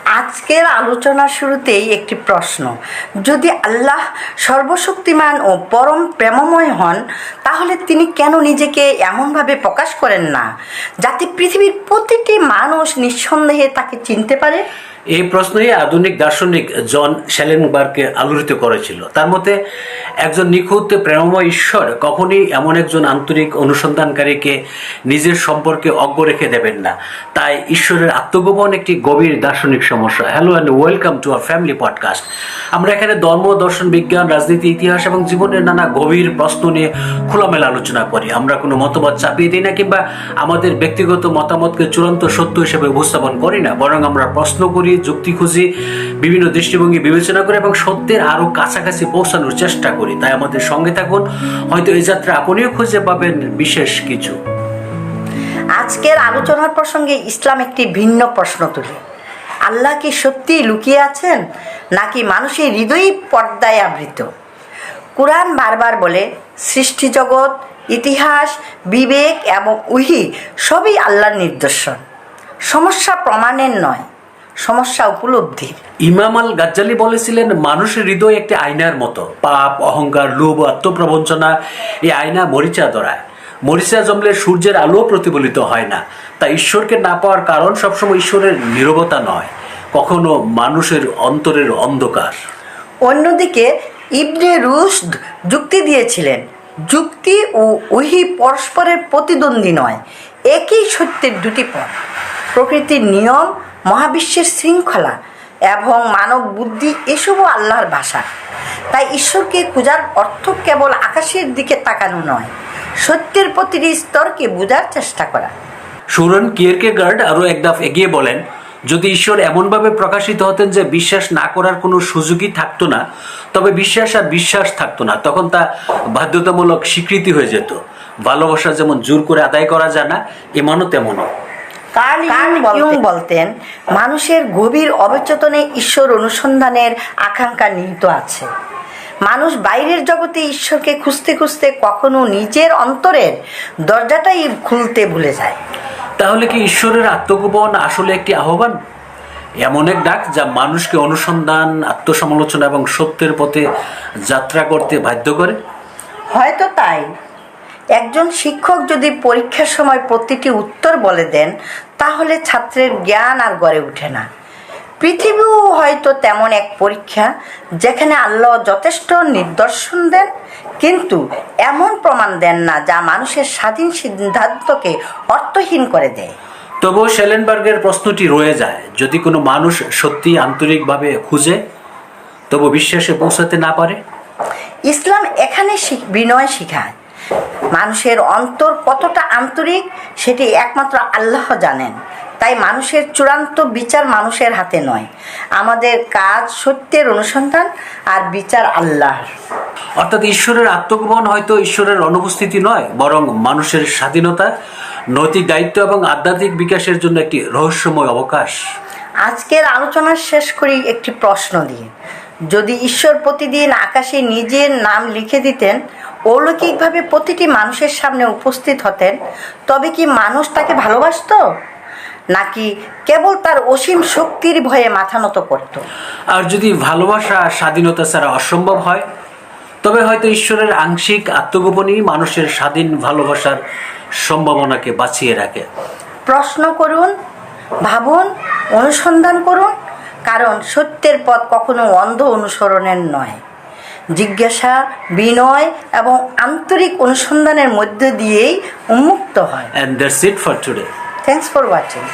আজকের আলোচনার শুরুতেই একটি প্রশ্ন। যদি আল্লাহ সর্বশক্তিমান ও পরম প্রেমময় হন, তাহলে তিনি কেন নিজেকে এমনভাবে প্রকাশ করেন না যাতে পৃথিবীর প্রতিটি মানুষ নিঃসন্দেহে তাকে চিনতে পারে? এই প্রশ্নই আধুনিক দার্শনিক জন শেলেনবার্গকে আলোড়িত করেছিল। তার মতে, একজন নিখুঁত প্রেমময় ঈশ্বর কখনই এমন একজন আন্তরিক অনুসন্ধানকারীকে নিজের সম্পর্কে অজ্ঞ রেখে দেবেন না। তাই ঈশ্বরের আত্মগোপন একটি গভীর দার্শনিক সমস্যা। Hello and welcome to our family podcast. আমরা এখানে ধর্ম, দর্শন, বিজ্ঞান, রাজনীতি, ইতিহাস এবং জীবনের নানা গভীর প্রশ্ন নিয়ে খোলামেলা আলোচনা করি। আমরা কোনো মতবাদ চাপিয়ে দিই না কিংবা আমাদের ব্যক্তিগত মতামতকে চূড়ান্ত সত্য হিসেবে উপস্থাপন করি না, বরং আমরা প্রশ্ন করি, যুক্তি খুঁজি, বিভিন্ন দৃষ্টিভঙ্গি বিবেচনা করে এবং সত্যের আরো কাছাকাছি পৌঁছানোর চেষ্টা করি। তাই আমাদের সঙ্গে থাকুন, হয়তো এই যাত্রা আপনিও খুঁজে পাবেন বিশেষ কিছু। আজকের আলোচনার প্রসঙ্গে ইসলাম একটি ভিন্ন প্রশ্ন তুলে। আল্লাহ কি সত্যিই লুকিয়ে আছেন, নাকি মানুষের হৃদয়ই পর্দায় আবৃত? কুরআন বারবার বলে, সৃষ্টি জগৎ, ইতিহাস, বিবেক এবং ওহী সবই আল্লাহর নিদর্শন। সমস্যা প্রমাণের নয়, সমস্যা উপলব্ধির। ইমাম আল গাজ্জালি বলেছিলেন, মানুষের হৃদয় একটি আয়নার মতো। পাপ, অহংকার, লোভ, আত্মপ্রবঞ্চনা এই আয়না মরিচা ধরায়। মরিচা জমলে সূর্যের আলো প্রতিফলিত হয় না। তাই ঈশ্বরকে না পাওয়ার কারণ সবসময় ঈশ্বরের নীরবতা নয়, কখনো মানুষের অন্তরের অন্ধকার। অন্যদিকে ইবনে রুশদ যুক্তি দিয়েছিলেন, যুক্তি ও ওহী পরস্পরের প্রতিদ্বন্দ্বী নয়, একই সত্যের দুটি পথ। প্রকৃতির নিয়ম, মহাবিশ্বের শৃঙ্খলা এবং মানব বুদ্ধি এসবও আল্লাহর ভাষা। তাই ঈশ্বরকে খোঁজার অর্থ কেবল আকাশের দিকে তাকানো নয়, সত্যের প্রতিটি স্তরকে বোঝার চেষ্টা করা। সোরেন কিয়েরকেগার্ড আরও এক ধাপ এগিয়ে বলেন, যদি ঈশ্বর এমনভাবে প্রকাশিত হতেন যে বিশ্বাস না করার কোনো সুযোগই থাকতো না, তবে বিশ্বাস আর বিশ্বাস থাকতো না। তখন তা বাধ্যতামূলক স্বীকৃতি হয়ে যেত। ভালোবাসা যেমন জোর করে আদায় করা যায় না, এমনও তেমনও। কার্ল ইয়ুং বলতেন, মানুষের গভীর অবচেতনে ঈশ্বর অনুসন্ধানের আকাঙ্ক্ষা নিহিত আছে। মানুষ বাইরের জগতে ঈশ্বরকে খুঁজতে খুঁজতে কখনো নিজের অন্তরের দরজাটাই খুলতে ভুলে যায়। তাহলে কি ঈশ্বরের আত্মগোপন আসলে একটি আহ্বান, এমন এক ডাক যা মানুষকে অনুসন্ধান, আত্মসমালোচনা এবং সত্যের পথে যাত্রা করতে বাধ্য করে? হয়তো তাই। একজন শিক্ষক যদি পরীক্ষার সময় প্রতিটি উত্তর বলে দেন, তাহলে ছাত্রের জ্ঞান আর গড়ে ওঠে না। পৃথিবীও হয়তো তেমন এক পরীক্ষা, যেখানে আল্লাহ যথেষ্ট নিদর্শন দেন, কিন্তু এমন প্রমাণ দেন না যা মানুষের স্বাধীন সিদ্ধান্তকে অর্থহীন করে দেয়। তবুও শেলেনবার্গের প্রশ্নটি রয়ে যায়, যদি কোনো মানুষ সত্যি আন্তরিকভাবে খুঁজে তবু বিশ্বাসে পৌঁছাতে না পারে? ইসলাম এখানে বিনয় শিখায়। মানুষের অন্তর কতটা আন্তরিক সেটি একমাত্র আল্লাহ জানেন। তাই মানুষের চূড়ান্ত বিচার মানুষের হাতে নয়। আমাদের কাজ সত্যের অনুসন্ধান, আর বিচার আল্লাহর। অর্থাৎ ঈশ্বরের আত্মগোপন হয়তো ঈশ্বরের অনুপস্থিতি নয়, বরং মানুষের স্বাধীনতা, নৈতিক দায়িত্ব এবং আধ্যাত্মিক বিকাশের জন্য একটি রহস্যময় অবকাশ। আজকের আলোচনা শেষ করি একটি প্রশ্ন দিয়ে। যদি ঈশ্বর প্রতিদিন আকাশে নিজের নাম লিখে দিতেন, অলৌকিকভাবে প্রতিটি মানুষের সামনে উপস্থিত হতেন, তবে কি মানুষ তাকে ভালোবাসত, নাকি কেবল তার অসীম শক্তির ভয়ে মাথা নত করত? আর যদি ভালোবাসা স্বাধীনতা ছাড়া অসম্ভব হয়, তবে হয়তো ঈশ্বরের আংশিক আত্মগোপনই মানুষের স্বাধীন ভালোবাসার সম্ভাবনাকে বাঁচিয়ে রাখে। প্রশ্ন করুন, ভাবুন, অনুসন্ধান করুন, কারণ সত্যের পথ কখনো অন্ধ অনুসরণের নয়। জিজ্ঞাসা, বিনয় এবং আন্তরিক অনুসন্ধানের মধ্য দিয়েই উন্মুক্ত হয়। And that's it for today. Thanks for watching.